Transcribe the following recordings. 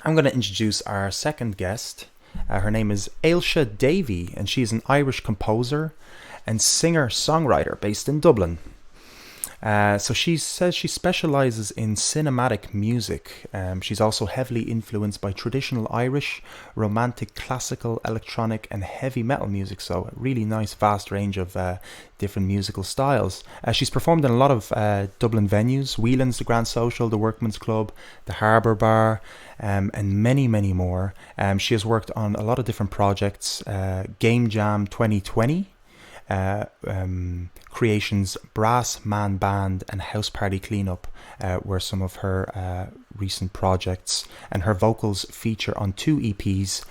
I'm going to introduce our second guest. Her name is Ailsha Davey, and she's an Irish composer and singer-songwriter based in Dublin. So she says she specializes in cinematic music. She's also heavily influenced by traditional Irish, romantic, classical, electronic, and heavy metal music. So a really nice, vast range of different musical styles. She's performed in a lot of Dublin venues: Whelan's, the Grand Social, the Workman's Club, the Harbour Bar, and many, many more. She has worked on a lot of different projects. Game Jam 2020. Creations Brass Man Band and House Party Cleanup were some of her recent projects, and her vocals feature on two EPs.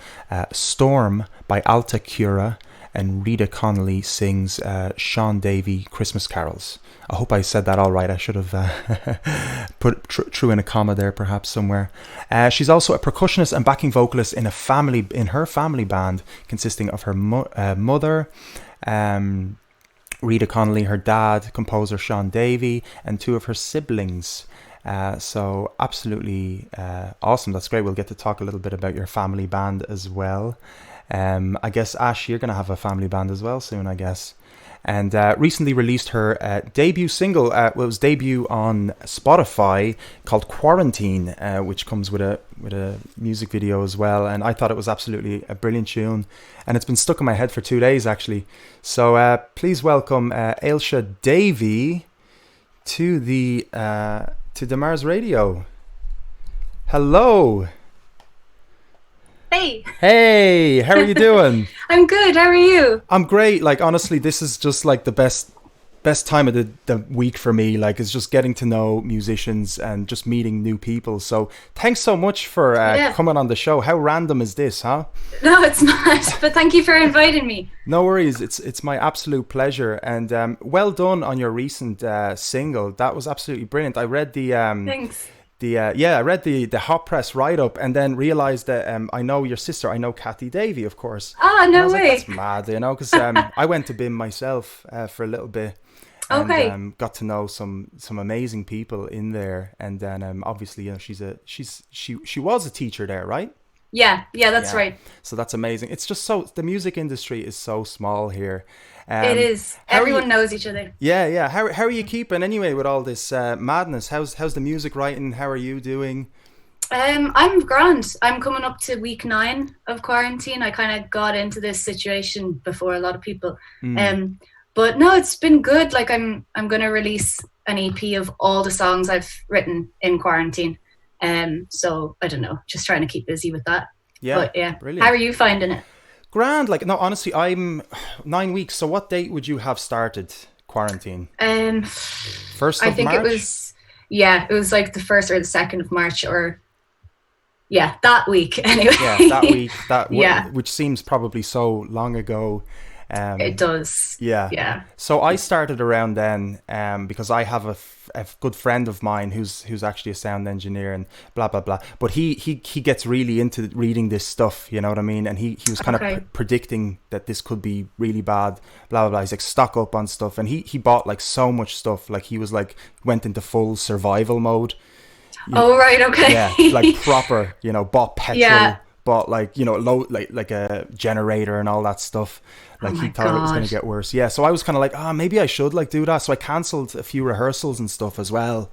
Storm by Alta Cura and Rita Connolly sings Sean Davey Christmas Carols. I hope I said that all right. I should have threw in a comma there perhaps somewhere. She's also a percussionist and backing vocalist in her family band consisting of her mother, Rita Connolly, her dad, composer Sean Davey, and two of her siblings. So absolutely awesome. That's great. We'll get to talk a little bit about your family band as well. I guess, Ash, you're going to have a family band as well soon, I guess. And recently released her debut single. It was debut on Spotify, called Quarantine, which comes with a music video as well. And I thought it was absolutely a brilliant tune, and it's been stuck in my head for 2 days actually. So please welcome Ailsha Davey to the Mars Radio. Hello. Hey, how are you doing? I'm good. How are you? I'm great. Like, honestly, this is just like the best time of the week for me. Like, it's just getting to know musicians and just meeting new people. So thanks so much for coming on the show. How random is this, huh? No, it's not. But thank you for inviting me. No worries. It's my absolute pleasure. And well done on your recent single. That was absolutely brilliant. I read the Thanks. I read the Hot Press write-up and then realised that I know your sister. I know Kathy Davey, of course. Oh, no way. Like, that's mad, because I went to BIM myself for a little bit. And got to know some amazing people in there. And then obviously, she was a teacher there, right? Yeah, that's right. So that's amazing. It's just the music industry is so small here. It is. Everyone knows each other. Yeah. How are you keeping anyway with all this madness? How's the music writing? How are you doing? I'm grand. I'm coming up to week 9 of quarantine. I kind of got into this situation before a lot of people. But no, it's been good. Like, I'm going to release an EP of all the songs I've written in quarantine. So I don't know, just trying to keep busy with that. Yeah, but yeah. Brilliant. How are you finding it? Grand. Like, no, honestly, I'm 9 weeks. So what date would you have started quarantine? First of I think March? it was like the 1st or the 2nd of March, or that week anyway. Yeah, that week, which seems probably so long ago. It does. Yeah. So I started around then because I have a good friend of mine who's actually a sound engineer and blah blah blah. But he gets really into reading this stuff, you know what I mean? And he was kind of predicting that this could be really bad, blah blah blah. He's like, stock up on stuff, and he bought like so much stuff. Like, he was like, went into full survival mode. Right, okay. Yeah, like proper, bought petrol. Yeah. Bought like like a generator and all that stuff. Like, he thought it was going to get worse. Yeah, so I was kind of like, maybe I should like do that. So I cancelled a few rehearsals and stuff as well.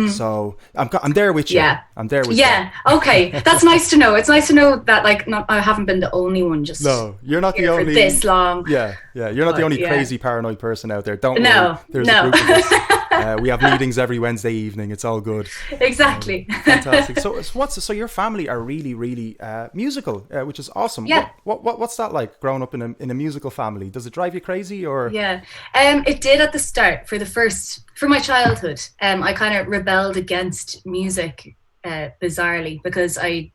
So I'm there with you. Yeah, I'm there with you. Yeah, okay, that's nice to know. It's nice to know that I haven't been the only one. Just no, you're not the only for this long. Yeah, you're not the only crazy paranoid person out there. Don't worry. There's a group of us. We have meetings every Wednesday evening. It's all good. Exactly. Fantastic. So your family are really, really musical, which is awesome. Yeah. What's that like, growing up in a musical family? Does it drive you crazy, or? Yeah. It did at the start for my childhood. I kind of rebelled against music bizarrely, because I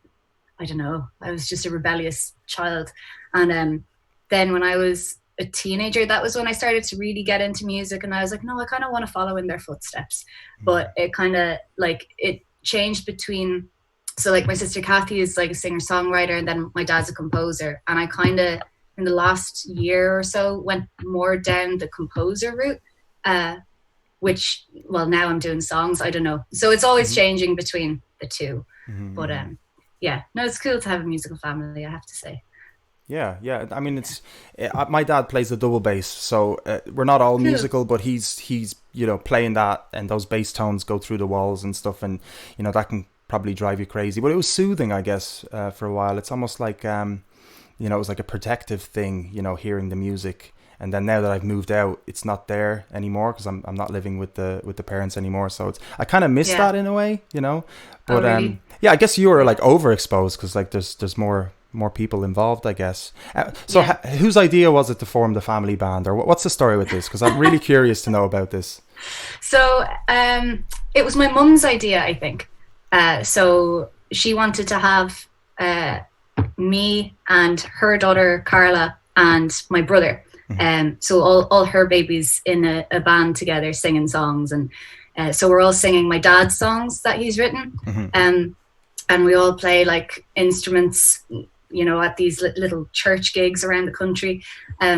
don't know, I was just a rebellious child. And then when I was a teenager, that was when I started to really get into music, and I was like, no, I kind of want to follow in their footsteps. But it kind of like, it changed between, so like my sister Kathy is like a singer-songwriter, and then my dad's a composer, and I kind of in the last year or so went more down the composer route, which, well, now I'm doing songs, I don't know, so it's always changing between the two. But yeah, no, it's cool to have a musical family, I have to say. Yeah, yeah. I mean, Yeah, my dad plays the double bass, so we're not all cool. musical, but he's playing that, and those bass tones go through the walls and stuff, and that can probably drive you crazy. But it was soothing, I guess, for a while. It's almost like it was like a protective thing, hearing the music. And then now that I've moved out, it's not there anymore because I'm not living with the parents anymore. So I kind of miss Yeah. that in a way. Oh, But really? yeah, I guess you were like Yeah. overexposed because like there's more people involved, I guess. So Yeah. whose idea was it to form the family band, or what's the story with this? Because I'm really curious to know about this. So it was my mum's idea, I think. So she wanted to have me and her daughter Carla and my brother. Hmm. So all her babies in a band together singing songs, and so we're all singing my dad's songs that he's written, Hmm. and we all play like instruments, at these little church gigs around the country.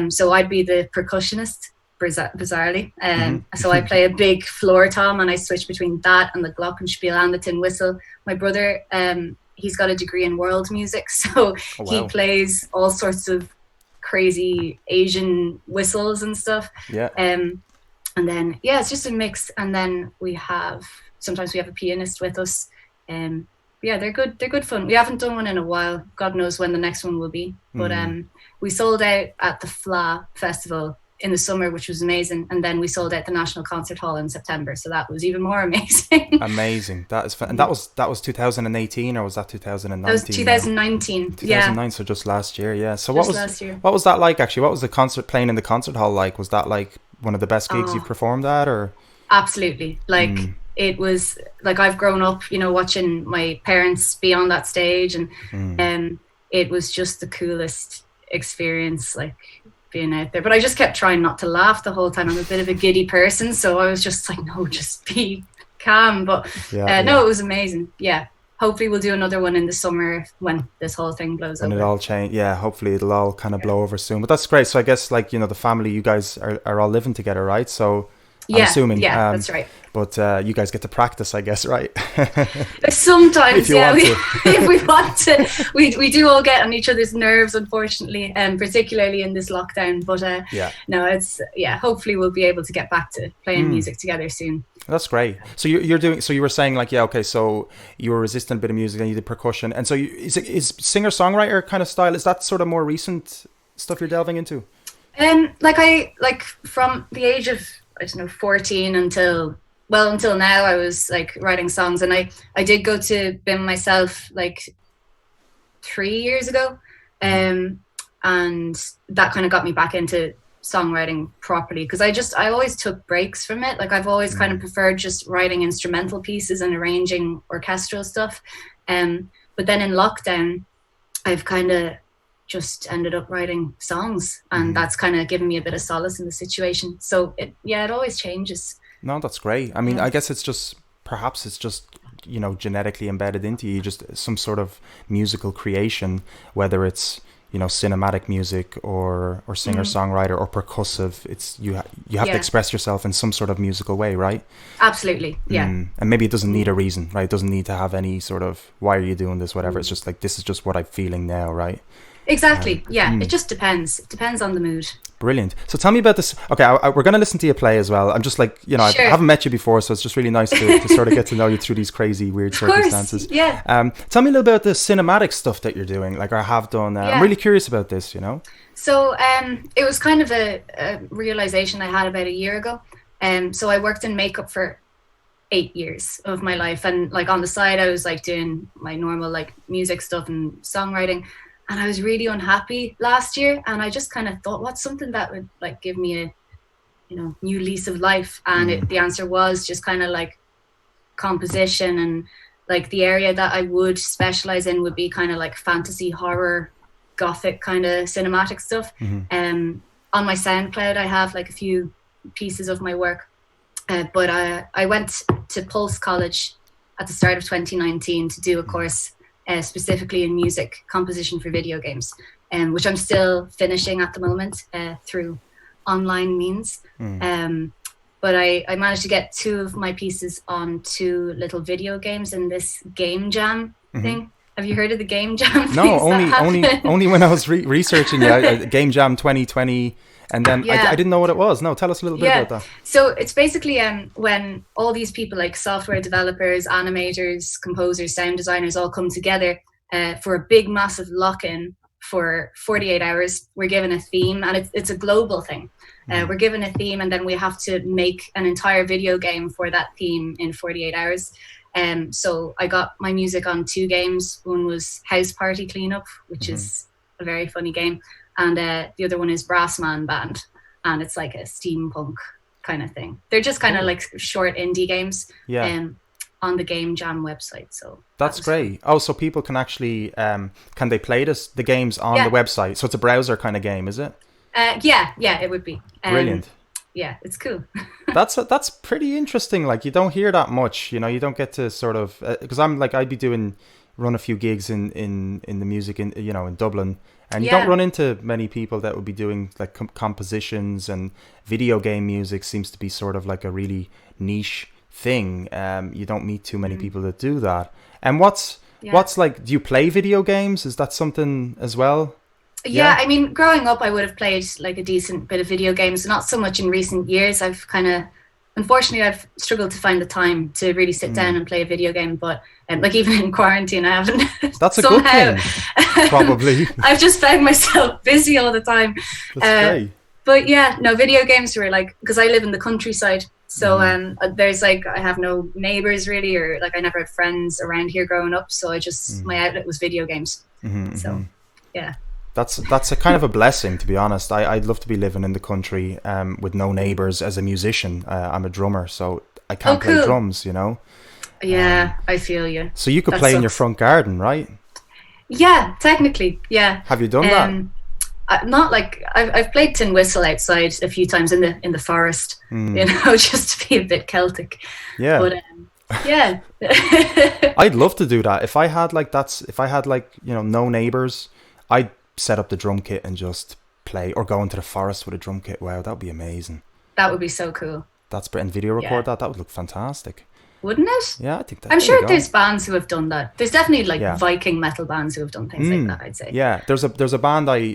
So I'd be the percussionist, bizarrely. Hmm. So I play a big floor tom, and I switch between that and the glockenspiel and the tin whistle. My brother, he's got a degree in world music, so Oh he wow. plays all sorts of crazy Asian whistles and stuff. Yeah. And then yeah, it's just a mix. And then sometimes we have a pianist with us. Yeah, they're good. They're good fun. We haven't done one in a while. God knows when the next one will be. But Mm. we sold out at the FLA festival in the summer, which was amazing. And then we sold out the National Concert Hall in September, so that was even more amazing. Amazing. That is fun. And Yeah. that was 2018, or was that That was 2019 now? 2019. Yeah, 2009, so just last year. Yeah. So just last year. what was that like actually? What was the concert playing in the concert hall like? Was that like one of the best gigs you've Oh, performed at, or? absolutely. Like Mm. it was like I've grown up, watching my parents be on that stage, and Mm. um, it was just the coolest experience, like being out there. But I just kept trying not to laugh the whole time. I'm a bit of a giddy person, so I was just like, no, just be calm. But Yeah, no, yeah. it was amazing. Yeah, hopefully we'll do another one in the summer when this whole thing blows When it over. all change, yeah. Hopefully it'll all kind of Yeah, blow over soon. But that's great. So I guess like the family, you guys are all living together, right? So I'm yeah, assuming. yeah, that's right. But you guys get to practice, I guess, right? If Sometimes, you yeah, want we to. if we want to, we do all get on each other's nerves, unfortunately, and particularly in this lockdown. But Yeah. no, it's yeah. Hopefully, we'll be able to get back to playing Mm. music together soon. That's great. So you're doing. So you were saying like, yeah, okay. So you were resisting a bit of music and you did percussion, and so is singer songwriter kind of style? Is that sort of more recent stuff you're delving into? Like from the age of, I don't know, 14 until now, I was like writing songs, and I did go to BIM myself like 3 years ago, Hmm. and that kind of got me back into songwriting properly, because I always took breaks from it. Like I've always kind Hmm. of preferred just writing instrumental pieces and arranging orchestral stuff. But then in lockdown, I've kind of just ended up writing songs, and Hmm. that's kind of given me a bit of solace in the situation. So it always changes. No, that's great. I mean, Yeah. I guess it's just perhaps it's just genetically embedded into you, just some sort of musical creation, whether it's cinematic music or singer Mm, songwriter or percussive. It's you have to yeah, express yourself in some sort of musical way, right? absolutely. Yeah. And maybe it doesn't need Mm, a reason, right? It doesn't need to have any sort of why are you doing this, whatever. It's mm. just like this is just what I'm feeling now, right? Exactly. Yeah. It Mm. just depends. It depends on the mood. Brilliant. So tell me about this. Okay, we're going to listen to you play as well. I'm just like, I Sure. haven't met you before, so it's just really nice to sort of get to know you through these crazy, weird Of course. circumstances. Yeah. Tell me a little about the cinematic stuff that you're doing, like I have done. I'm Yeah. really curious about this. So it was kind of a realization I had about a year ago. So I worked in makeup for 8 years of my life, and like on the side I was like doing my normal like music stuff and songwriting, and I was really unhappy last year, and I just kind of thought, what's something that would like give me a new lease of life? And Mm. the answer was just kind of like composition, and like the area that I would specialize in would be kind of like fantasy, horror, gothic kind of cinematic stuff. Hmm. On my SoundCloud I have like a few pieces of my work, but I went to Pulse College at the start of 2019 to do a course specifically in music composition for video games, which I'm still finishing at the moment through online means. Mm. But I managed to get two of my pieces on two little video games in this game jam Hmm. thing. Have you heard of the game jam No, things that happen? only when I was researching Game Jam 2020, and then I Yeah. didn't know what it was. No, tell us a little bit about Yeah. that. So it's basically when all these people like software developers, animators, composers, sound designers all come together for a big massive lock-in for 48 hours. We're given a theme, and it's a global thing. We're given a theme, and then we have to make an entire video game for that theme in 48 hours. So I got my music on 2 games. One was House Party Cleanup, which is a very funny game, and the other one is Brassman Band, and it's like a steampunk kind of thing. They're just kind of like short indie games. Yeah. On the Game Jam website. So that's great. Oh, so people can actually can they play the games on the website? So it's a browser kind of game, is it? Yeah, it would be. Brilliant. Yeah, it's cool. That's pretty interesting. Like, you don't hear that much, you know. You don't get to sort of, because I'm like, I'd be run a few gigs in the music in, you know, in Dublin, and you don't run into many people that would be doing like compositions, and video game music seems to be sort of like a really niche thing. You don't meet too many people that do that. And what's like, do you play video games? Is that something as well? Yeah, I mean, growing up, I would have played like a decent bit of video games. Not so much in recent years. Unfortunately, I've struggled to find the time to really sit down and play a video game. But like even in quarantine, I haven't. That's a good thing, probably. I've just found myself busy all the time. That's great. But yeah, no, video games were like, because I live in the countryside. So there's like, I have no neighbors really, or like I never had friends around here growing up. So I just, my outlet was video games. So yeah. That's a kind of a blessing, to be honest. I'd love to be living in the country with no neighbors as a musician. I'm a drummer, so I can't play drums, you know? Yeah, I feel you. So you could play in your front garden, right? Yeah, technically, yeah. Have you done that? Not like, I've played tin whistle outside a few times in the forest, you know, just to be a bit Celtic. Yeah. But yeah. I'd love to do that. If I had you know, no neighbors, I'd set up the drum kit and just play, or go into the forest with a drum kit. Wow, that would be amazing. That would be so cool. And video record that would look fantastic. Wouldn't it? Yeah, I think that. I'm sure there's bands who have done that. There's definitely like Viking metal bands who have done things like that, I'd say. Yeah, there's a band I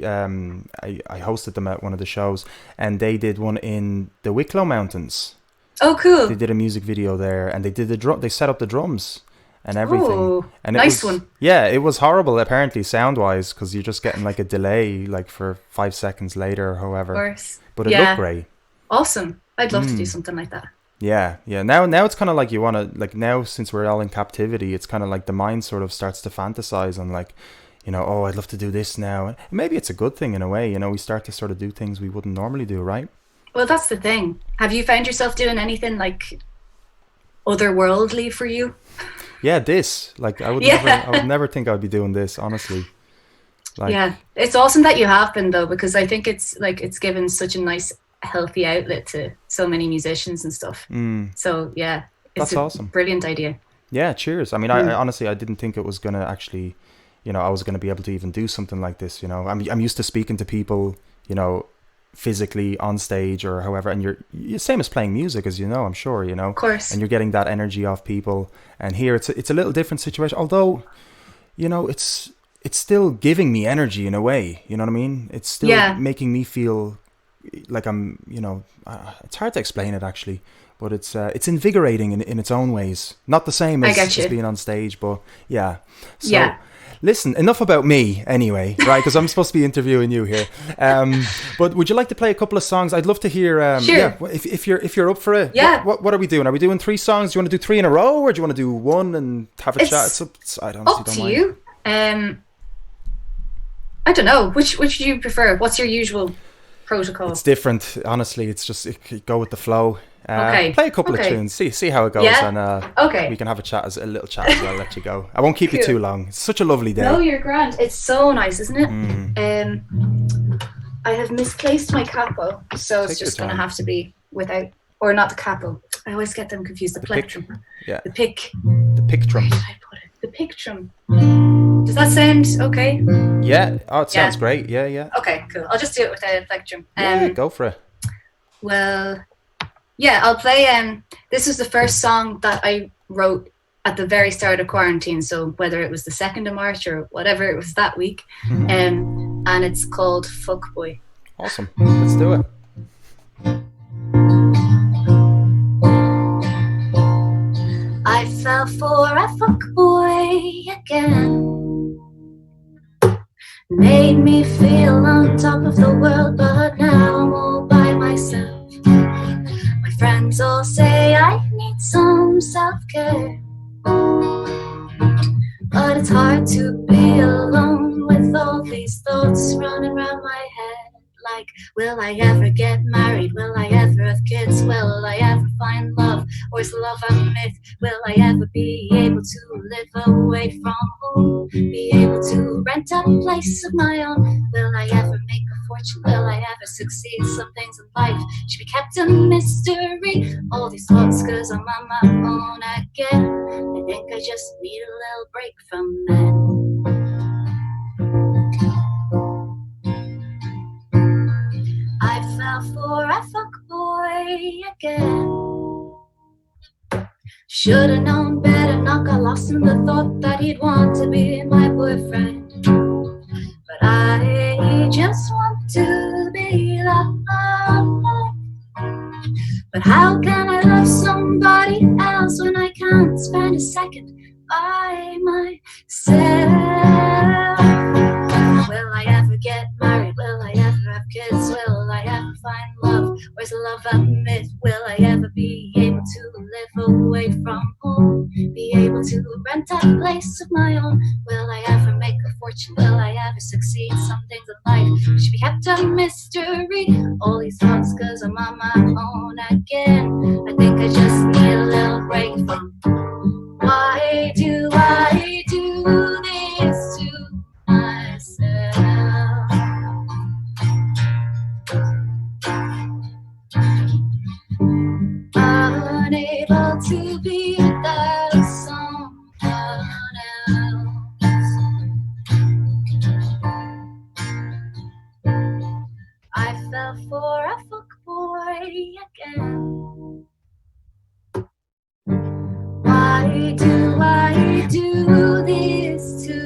hosted them at one of the shows, and they did one in the Wicklow Mountains. Oh, cool. They did a music video there, and they did they set up the drums and everything. Oh, and nice one. Yeah, it was horrible apparently sound-wise, because you're just getting like a delay like for 5 seconds later or however. Of course. But it looked great. Awesome. I'd love to do something like that. Yeah. Now it's kind of like you want to, like, now since we're all in captivity, it's kind of like the mind sort of starts to fantasize on, like, you know, oh, I'd love to do this now. And maybe it's a good thing in a way, you know, we start to sort of do things we wouldn't normally do, right? Well, that's the thing. Have you found yourself doing anything like otherworldly for you? Yeah, this. Like, I would never think I'd be doing this, honestly. Like, yeah, it's awesome that you have been, though, because I think it's given such a nice, healthy outlet to so many musicians and stuff. So yeah, it's awesome. Brilliant idea. Yeah, cheers. I mean, I honestly, I didn't think it was gonna actually, you know, I was gonna be able to even do something like this. You know, I'm used to speaking to people, you know, physically on stage or however, and you're same as playing music, as you know, I'm sure, you know, of course, and you're getting that energy off people. And here it's a little different situation, although, you know, it's still giving me energy in a way, you know what I mean? It's still making me feel like I'm, you know, it's hard to explain it actually, but it's invigorating in its own ways. Not the same as being on stage, but yeah. So listen, enough about me anyway, right? Because I'm supposed to be interviewing you here. But would you like to play a couple of songs? I'd love to hear. Sure. Yeah, if you're up for it. Yeah. What are we doing? Are we doing 3 songs? Do you want to do 3 in a row, or do you want to do one and have a chat? I don't up to you. I don't know. Which do you prefer? What's your usual protocol? It's different, honestly. It's just go with the flow. Play a couple of tunes, see how it goes, and we can have a little chat as well. I'll let you go. I won't keep you too long. It's such a lovely day. No, you're grand. It's so nice, isn't it? I have misplaced my capo, so it's just going to have to be without, or not the capo. I always get them confused. The plectrum. Yeah. The pick. The pictrum. Where did I put it? The pictrum. Does that sound okay? Yeah. Oh, it sounds great. Yeah. Okay, cool. I'll just do it with a plectrum. Go for it. Well, yeah, I'll play. This was the first song that I wrote at the very start of quarantine. So whether it was the 2nd of March or whatever it was that week, and it's called Fuckboy. Awesome. Let's do it. I fell for a fuckboy again. Made me feel on top of the world, but now I'm all by myself. My friends all say I need some self-care, but it's hard to be alone with all these thoughts running around my head. Like, will I ever get married? Will I ever have kids? Will I ever find love? Or is love a myth? Will I ever be able to live away from home? Be able to rent a place of my own? Will I ever make a fortune? Will I ever succeed? Some things in life should be kept a mystery. All these thoughts cause I'm on my own again. I think I just need a little break from men. I fell for a fuckboy again. Should've known better, not got lost in the thought that he'd want to be my boyfriend. But I just want to be loved. But how can I love somebody else when I can't spend a second by myself? Will I ever get married? Will I ever have kids? Will I ever find love? Or is love a myth? Will I ever be able to live away from home? Be able to rent a place of my own? Will I ever make a fortune? Will I ever succeed? Some things in life should be kept a mystery. All these thoughts cause I'm on my own again. I think I just need a little break from why do I do this to myself? Unable to be without someone else. I fell for a fuckboy again. Why do I do this to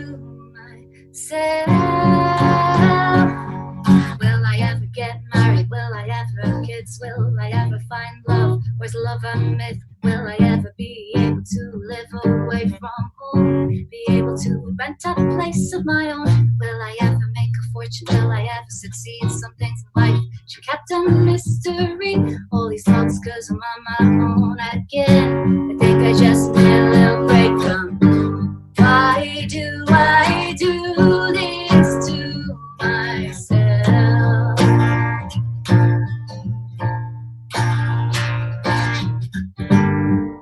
myself? Will I ever get married? Will I ever have kids? Will I ever find love? Or is love a myth? Will I ever be able to live away from home? Be able to rent a place of my own? Will I ever make a fortune? Will I ever succeed? Some things in life should be kept a mystery. All these thoughts cause I'm on my own again. I think I just need a little break from why do I do this to myself?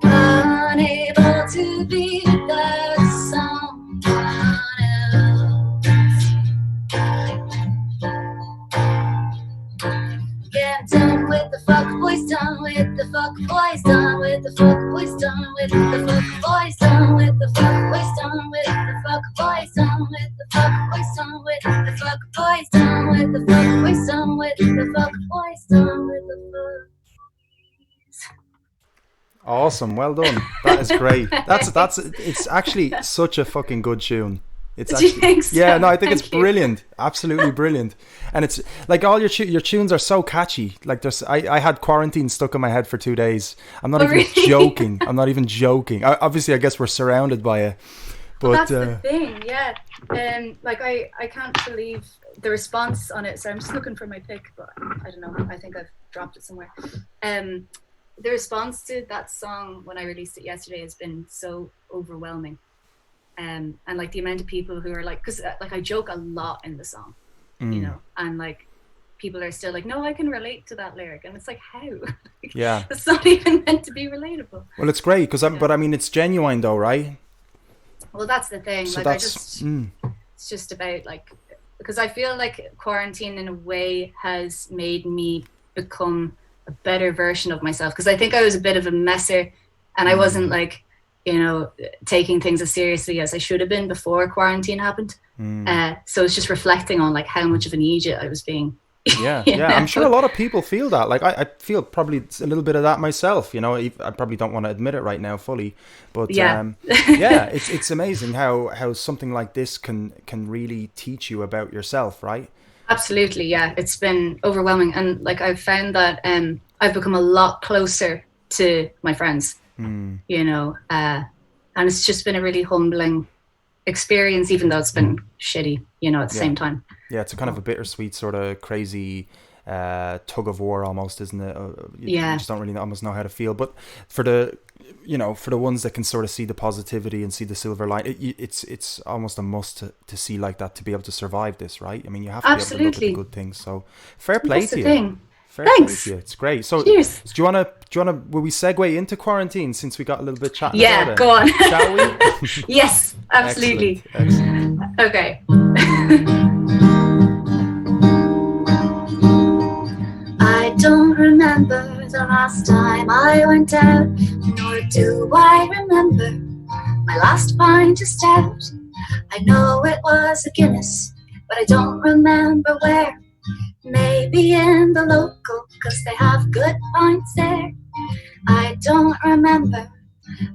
Unable to be without someone else. Yeah, I'm done with the fuckboys, done with the fuckboys, done with the fuckboys, done with the fuckboys, done with the fuckboys, done with the fuckboys, done with the fuckboys, done with the fuckboys, done with the fuckboys, done with the fuckboys, done with the fuckboys. Awesome. Well done. That is great. That's it's actually such a fucking good tune. It's Do you actually, think so? yeah, no, I think it's Thank you. brilliant. Absolutely brilliant. And it's like all your tunes are so catchy. Like I had Quarantine stuck in my head for 2 days. I'm not Oh, even really? joking. I'm not even joking. Obviously, I guess we're surrounded by it. But Well, that's the thing, yeah. Like I can't believe the response on it. So I'm just looking for my pick, but I don't know. I think I've dropped it somewhere. The response to that song when I released it yesterday has been so overwhelming. And like the amount of people who are like, because like I joke a lot in the song, you know, and like people are still like, no, I can relate to that lyric, and it's like, how? Like, yeah, it's not even meant to be relatable. well, it's great because but I mean, it's genuine though, right? Well, that's the thing. So like that's it's just about like, because I feel like quarantine in a way has made me become a better version of myself, because I think I was a bit of a messer and I wasn't like, you know, taking things as seriously as I should have been before quarantine happened. So it's just reflecting on like how much of an idiot I was being Yeah, you yeah. I'm sure a know? lot of people feel that. Like I feel probably a little bit of that myself. I probably don't want to admit it right now fully, but Yeah. yeah, it's amazing how something like this can really teach you about yourself, right? Absolutely, yeah. It's been overwhelming, and like I've found that I've become a lot closer to my friends, you know, and it's just been a really humbling experience, even though it's been shitty, you know, at the Yeah, same time. yeah. It's a kind of a bittersweet sort of crazy tug of war almost, isn't it? You Yeah, just don't really almost know how to feel. But for the for the ones that can sort of see the positivity and see the silver line, it's almost a must to see like that to be able to survive this, right? I mean, you have to be able to look at the absolutely. good things. So fair play That's to the you. thing. Fair play to Thanks. you. It's great. So, Cheers. will we segue into quarantine since we got a little bit chatting about Yeah, it? go on. Shall we? Yes, Excellent. absolutely. Excellent. Okay. I don't remember the last time I went out, nor do I remember my last pint of stout. I know it was a Guinness, but I don't remember where. Maybe in the local, 'cause they have good pints there. I don't remember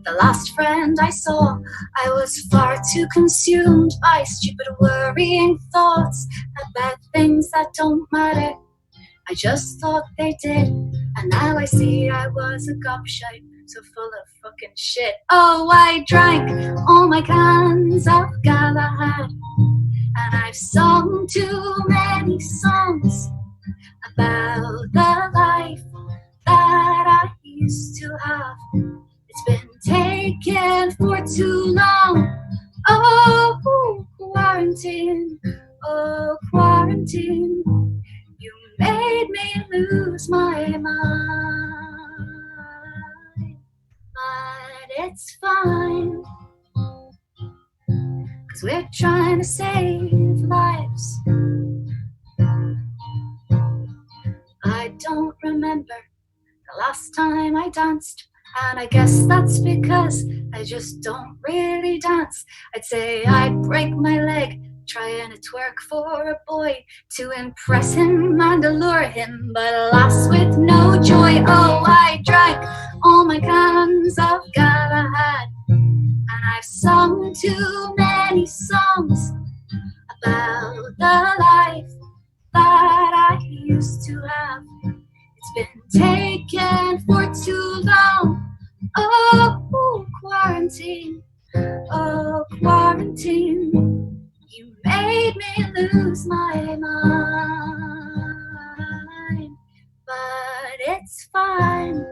the last friend I saw. I was far too consumed by stupid worrying thoughts about things that don't matter. I just thought they did, and now I see I was a gobshite, so full of fucking shit. Oh, I drank all my cans of Galahad, and I've sung too many songs about the life that I used to have. It's been taken for too long. Oh, quarantine, oh, quarantine. You made me lose my mind. But it's fine, 'cause we're trying to save lives. I don't remember the last time I danced, and I guess that's because I just don't really dance. I'd say I'd break my leg trying to twerk for a boy to impress him and allure him, but alas, with no joy. Oh, I drank all my cans of Galahad, and I've sung too many songs about the life that I used to have. It's been taken for too long. Oh, quarantine. Oh, quarantine. You made me lose my mind. But it's fine,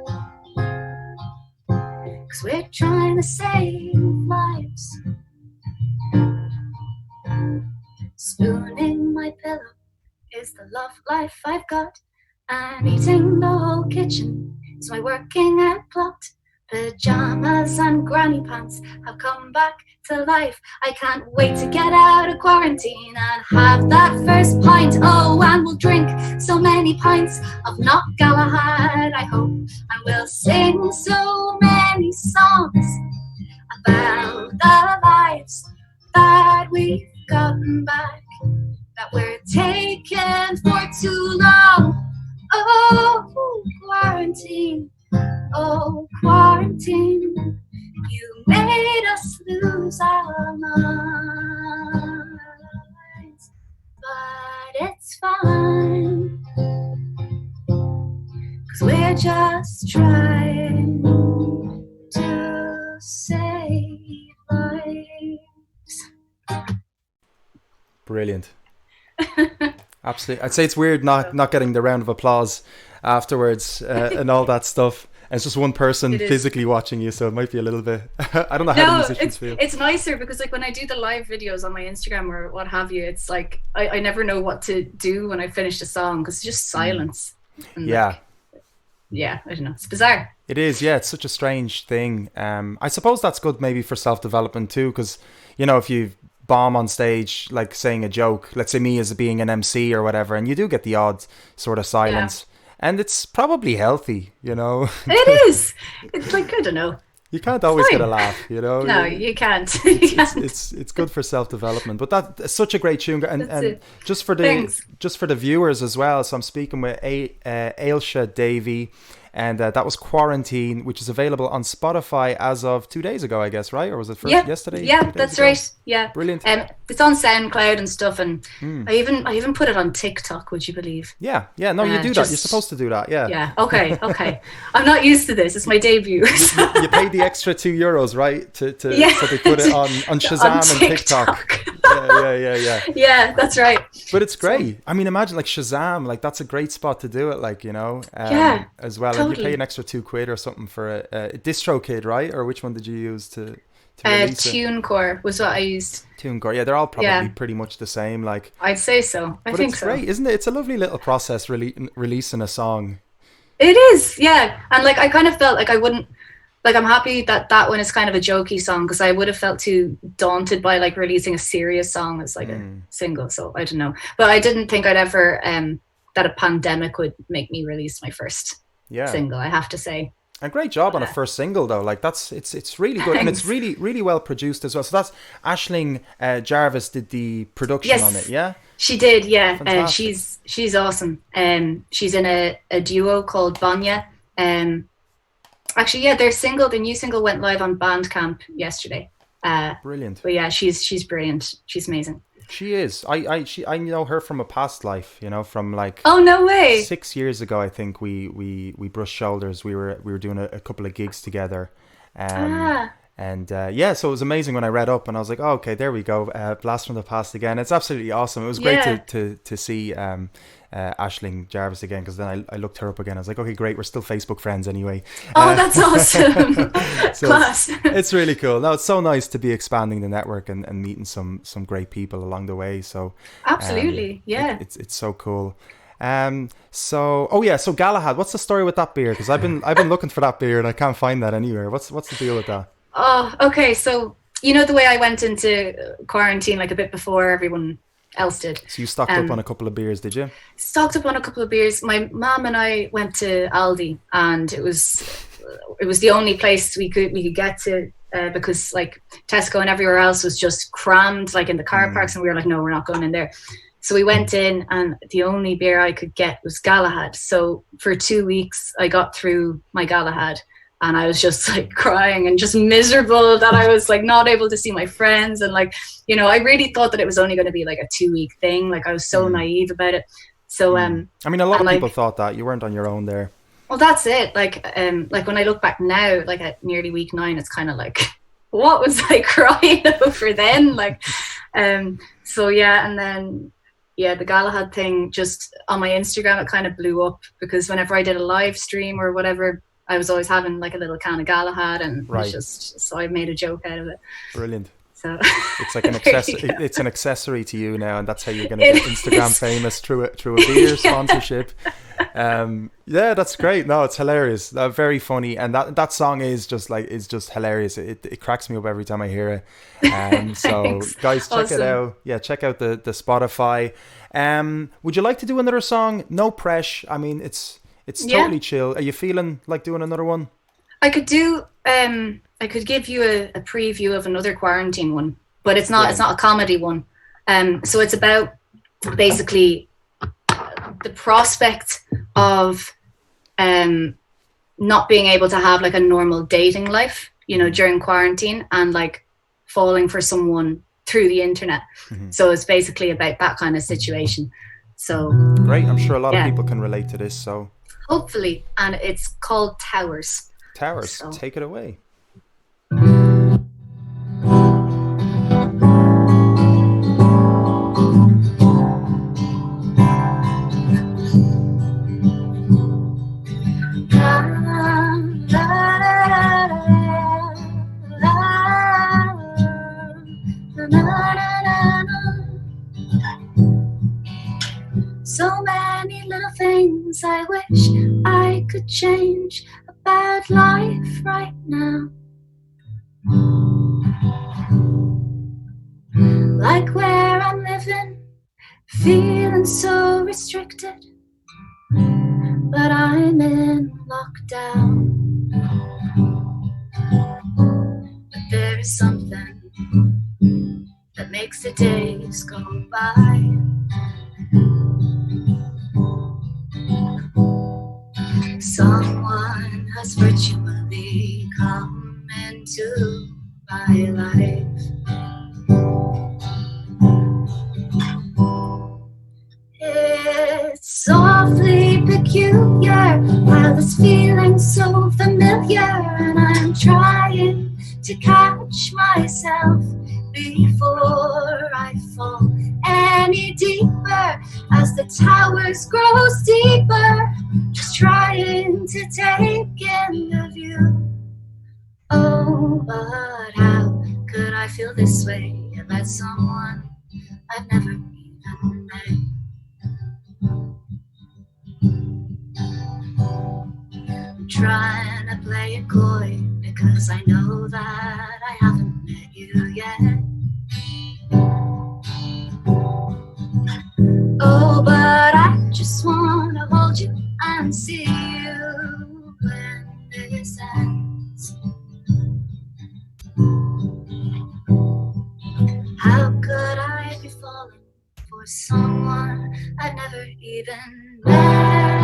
'cause we're trying to save lives. Spooning my pillow is the love life I've got, and eating the whole kitchen is my working out plot. Pajamas and granny pants have come back to life. I can't wait to get out of quarantine and have that first pint. Oh, and we'll drink so many pints of not Galahad, I hope, and we'll sing so many songs about the lives that we've gotten back, that we're taken for too long. Oh, quarantine, oh, quarantine. You made us lose our minds, but it's fine, 'cause we're just trying to save lives. Brilliant. Absolutely. I'd say it's weird not getting the round of applause afterwards and all that stuff. And it's just one person It is. physically watching you, so it might be a little bit. I don't know how the No, musicians feel. it's nicer because like when I do the live videos on my Instagram or what have you, it's like I never know what to do when I finish a song because it's just silence. And Yeah, like, yeah, I don't know. It's bizarre. it is. Yeah, it's such a strange thing. I suppose that's good maybe for self development too, because if you bomb on stage, like saying a joke, let's say me as being an MC or whatever, and you do get the odd sort of Yeah, silence, and it's probably healthy. it is. It's like I don't know. You can't always get a Fine. laugh, you know. No, you can't. You can't. It's good for self development. But that's such a great tune, That's and it. just Thanks. for the viewers as well. So I'm speaking with Ailsha Davey, and that was Quarantine, which is available on Spotify as of 2 days ago, I guess, right? Or was it first Yeah, yesterday? yeah, 2 days that's ago? right. Yeah, Brilliant. it's on SoundCloud and stuff, and Hmm. I even put it on TikTok. Would you believe? Yeah, yeah. No, you do that. You're Just supposed to do that. Yeah. yeah. Okay, okay. I'm not used to this. It's my debut. You paid the extra €2, right? To Yeah, so they put it on on Shazam and TikTok. TikTok. Yeah. Yeah, that's right. But it's So great. I mean, imagine like Shazam, like that's a great spot to do it, like, yeah, as well. And you pay an totally. extra £2 or something for a DistroKid, right? Or which one did you use to release it? TuneCore was what I used. TuneCore. Yeah, they're all probably Yeah, pretty much the same. Like, I'd say so. I but think it's so. great, isn't it? It's a lovely little process, releasing a song. It is, yeah. And like I kind of felt like I wouldn't like I'm happy that that one is kind of a jokey song because I would have felt too daunted by like releasing a serious song as like a Mm, single. So I don't know, but I didn't think I'd ever that a pandemic would make me release my first yeah. single. I have to say, And great job on a uh, first single though. Like that's it's really good, and it's thanks. really well produced as well. So that's Ashling Jarvis did the production on it. Yes, Yeah, she did. Yeah, fantastic. she's awesome. She's in a duo called Banya. Um, actually, yeah, their new single went live on Bandcamp yesterday. Brilliant. But yeah, she's brilliant. She's amazing. She is. I know her from a past life. From like Oh no way! 6 years ago. I think we brushed shoulders. We were doing a couple of gigs together, um, Ah, and yeah. So it was amazing when I read up, and I was like, oh, okay, there we go. Blast from the past again. It's absolutely awesome. It was great yeah. to see Ashling Jarvis again, because then I looked her up again. I was like, okay, great. We're still Facebook friends anyway. Oh, Uh, that's awesome. so Class. it's really cool. No, it's so nice to be expanding the network and meeting some great people along the way. So Absolutely. Yeah. it's so cool. So oh yeah, so Galahad, what's the story with that beer? Because I've been looking for that beer and I can't find that anywhere. What's the deal with that? Oh, okay. So you know the way I went into quarantine like a bit before everyone else did. So you stocked up on Um, a couple of beers, did you? stocked up on a couple of beers. My mom and I went to Aldi, and it was the only place we could get to because like Tesco and everywhere else was just crammed like in the car Mm, parks, and we were like, no, we're not going in there. So we went in, and the only beer I could get was Galahad. So for 2 weeks, I got through my Galahad, and I was just like crying and just miserable that I was like not able to see my friends, and like I really thought that it was only going to be like a 2 week thing. Like I was so mm, naive about it. So I mean, a lot and of people like thought that you weren't on your own there. well, that's it. Like when I look back now, like at nearly week 9, it's kind of like, what was I crying over then? Like, so yeah, and then yeah, the Galahad thing just on my Instagram, it kind of blew up because whenever I did a live stream or whatever, I was always having like a little can of Galahad, and it was Right. just so I made a joke out of it. Brilliant. So It's like an there you accessory. go. It's an accessory to you now, and that's how you're going to It get Instagram is. famous through a beer Yeah. sponsorship. Yeah, that's great. No, it's hilarious. Very funny, and that song is just hilarious. It cracks me up every time I hear it. So Thanks. guys, check it Awesome. out. Yeah, check out the Spotify. Would you like to do another song? No pressure. I mean, it's Yeah. totally chill. Are you feeling like doing another one? I could give you a preview of another quarantine one, but it's Brilliant. not a comedy one. So it's about basically the prospect of um not being able to have like a normal dating life, Hmm. during quarantine, and like falling for someone through the internet. Hmm. So it's basically about that kind of situation. So Great. I'm sure a lot of yeah, people can relate to this. So, hopefully, and it's called Towers. Towers, So take it away. So many little things I wish I could change about life right now. Like where I'm living, feeling so restricted, but I'm in lockdown. there's something that makes the days go by. Someone has virtually come into my life. It's awfully peculiar how this feeling so familiar, and I'm trying to catch myself before I fall any deeper as the towers grow steeper, just trying to take in the view. Oh, but how could I feel this way about someone I've never even met? I'm trying to play it coy because I know that I haven't met you yet. Oh, but I just want to hold you and see you when this ends. How could I be falling for someone I've never even met?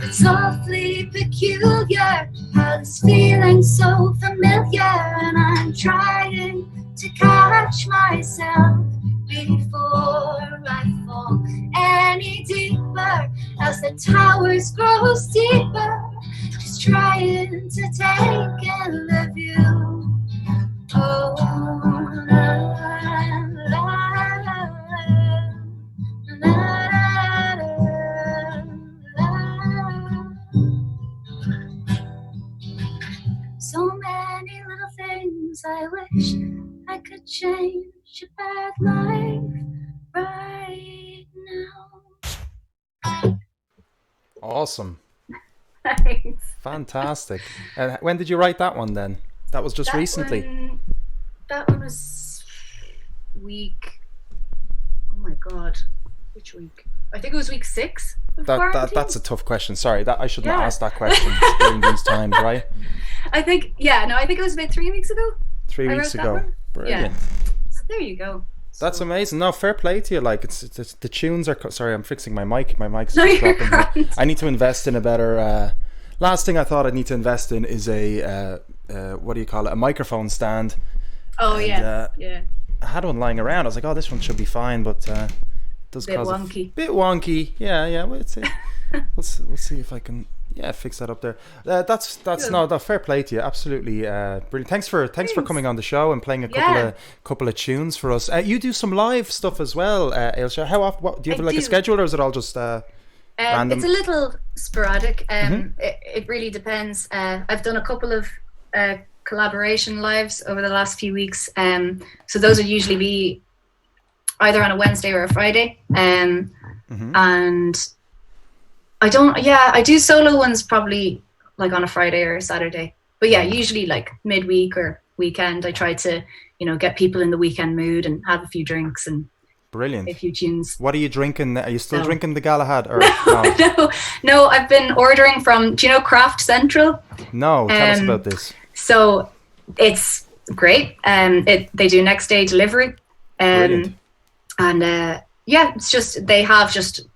It's awfully peculiar how this feeling's so familiar, and I'm trying to catch myself before I fall any deeper as the towers grow steeper, just trying to take in the view. Oh, la, la, la, la, la. So many little things I wish I could change about life right now. Awesome. Thanks. Fantastic. And when did you write that one then? That was just recently. That one was week. Oh my god, which week? I think it was week 6. That's a tough question. Sorry, that I shouldn't ask that question during these times, right? I think it was about 3 weeks ago. 3 weeks ago. Brilliant. Yeah. So there you go. That's amazing. No, fair play to you. Like it's the tunes are. Sorry, I'm fixing my mic. My mic's just dropping here. I need to invest in a better. Last thing I thought I'd need to invest in is a what do you call it? A microphone stand. Oh, and, yeah. I had one lying around. I was like, oh, this one should be fine, but it does cause wonky. a bit wonky. Yeah. Well, we'll see if I can fix that up there. That's no fair play to you. Absolutely brilliant. Thanks for coming on the show and playing a couple of tunes for us. You do some live stuff as well, Ailsha. How often? Do you have a schedule, or is it all just random? It's a little sporadic. It really depends. I've done a couple of collaboration lives over the last few weeks. So those would usually be either on a Wednesday or a Friday. And I do solo ones probably like on a Friday or a Saturday. But yeah, usually like midweek or weekend, I try to, get people in the weekend mood and have a few drinks and brilliant. A few tunes. What are you drinking? Are you still drinking the Galahad? Or No, I've been ordering from, do you know Craft Central? No, tell us about this. So it's great. They do next day delivery. Brilliant. And it's just, they have just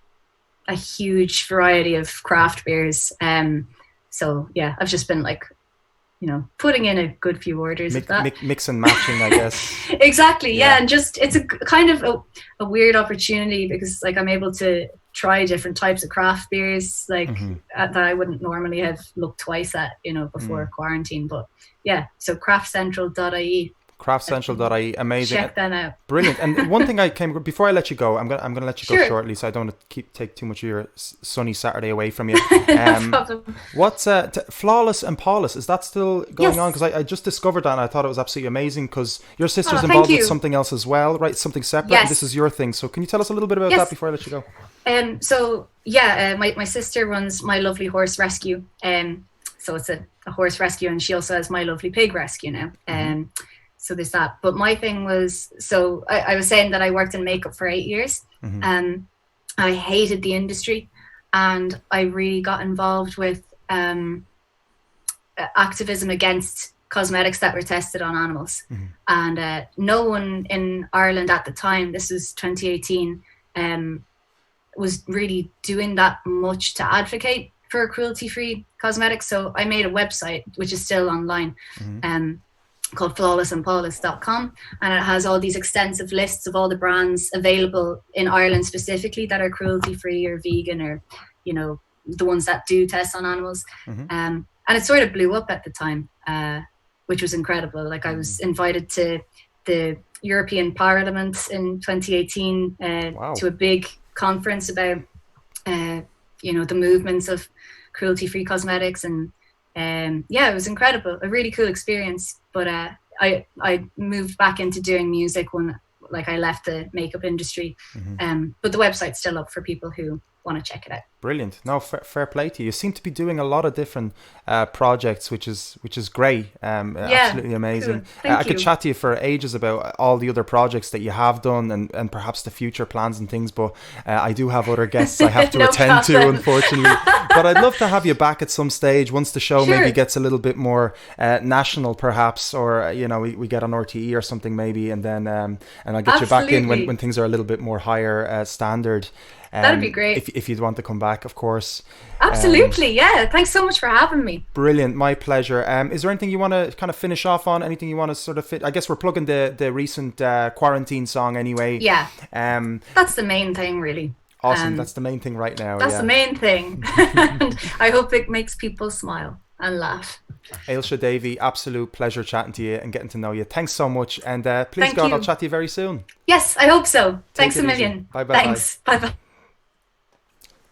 a huge variety of craft beers. So yeah, I've just been like, putting in a good few orders of that. Mix and matching, I guess. Exactly, yeah. And just, it's a kind of a weird opportunity because like I'm able to try different types of craft beers like that I wouldn't normally have looked twice at, before quarantine. But yeah, so craftcentral.ie. craftcentral.ie, amazing. Check that out. Brilliant. And one thing before I let you go, I'm gonna let you go Sure. shortly, so I don't want to take too much of your sunny Saturday away from you. No problem. What's Flawless and Paulus? Is that still going Yes. on? Because I just discovered that and I thought it was absolutely amazing. Because your sister's thank involved with you. something else as well, right? Something separate. Yes. And this is your thing. So can you tell us a little bit about Yes. that before I let you go? My sister runs My Lovely Horse Rescue. So it's a horse rescue, and she also has My Lovely Pig Rescue now. So there's that. But my thing was, so I was saying that I worked in makeup for 8 years. I hated the industry, and I really got involved with activism against cosmetics that were tested on animals. And no one in Ireland at the time, this was 2018, was really doing that much to advocate for cruelty-free cosmetics. So I made a website, which is still online, called flawlessandpaulus.com, and it has all these extensive lists of all the brands available in Ireland specifically that are cruelty-free or vegan, or, you know, the ones that do tests on animals. And it sort of blew up at the time, which was incredible. Like, I was invited to the European Parliament in 2018 to a big conference about the movements of cruelty-free cosmetics, and it was incredible, a really cool experience. But I moved back into doing music when, like, I left the makeup industry. But the website's still up for people who want to check it out. Brilliant. No, fair play to you. You seem to be doing a lot of different projects, which is great. Absolutely amazing. Cool. I could chat to you for ages about all the other projects that you have done, and perhaps the future plans and things, but I do have other guests I have to No attend to, problem. unfortunately. But I'd love to have you back at some stage once the show maybe gets a little bit more national, perhaps, or we get on RTE or something maybe, and then and I'll get you back in when things are a little bit more higher standard. That'd be great. If you'd want to come back, of course. Absolutely, yeah. Thanks so much for having me. Brilliant, my pleasure. Is there anything you want to kind of finish off on? Anything you want to sort of fit? I guess we're plugging the recent quarantine song anyway. Yeah. That's the main thing, really. Awesome. That's the main thing right now. That's the main thing. And I hope it makes people smile and laugh. Ailsha Davey, absolute pleasure chatting to you and getting to know you. Thanks so much. And please, Thank God, you. I'll chat to you very soon. Yes, I hope so. Thanks a million. Bye-bye. Thanks. Bye-bye.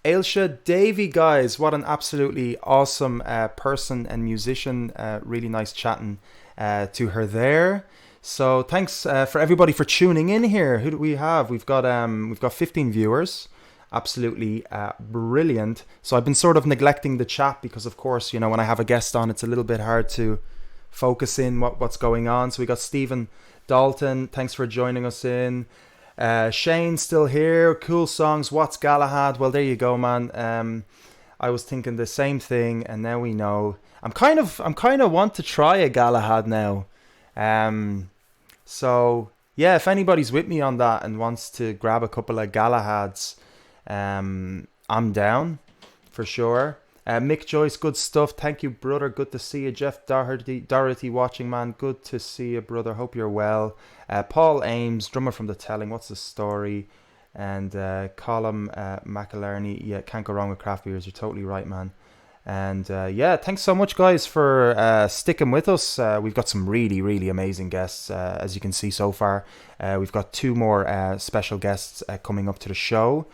Ailsha Davey, guys, what an absolutely awesome person and musician. Really nice chatting to her there. So thanks for everybody for tuning in here. Who do we have? We've got 15 viewers. Absolutely brilliant. So I've been sort of neglecting the chat because, of course, when I have a guest on, it's a little bit hard to focus in what's going on. So we got Stephen Dalton. Thanks for joining us in. Shane still here. Cool songs. What's Galahad? Well, there you go, man. I was thinking the same thing, and now we know. I'm kind of want to try a Galahad now. So yeah, if anybody's with me on that and wants to grab a couple of Galahads, I'm down for sure. Mick Joyce, good stuff. Thank you, brother. Good to see you. Jeff Doherty watching, man. Good to see you, brother. Hope you're well. Paul Ames, drummer from The Telling. What's the story? And Colm McIlerney. Yeah, can't go wrong with craft beers. You're totally right, man. And thanks so much, guys, for sticking with us. We've got some really, really amazing guests, as you can see so far. We've got 2 more special guests coming up to the show.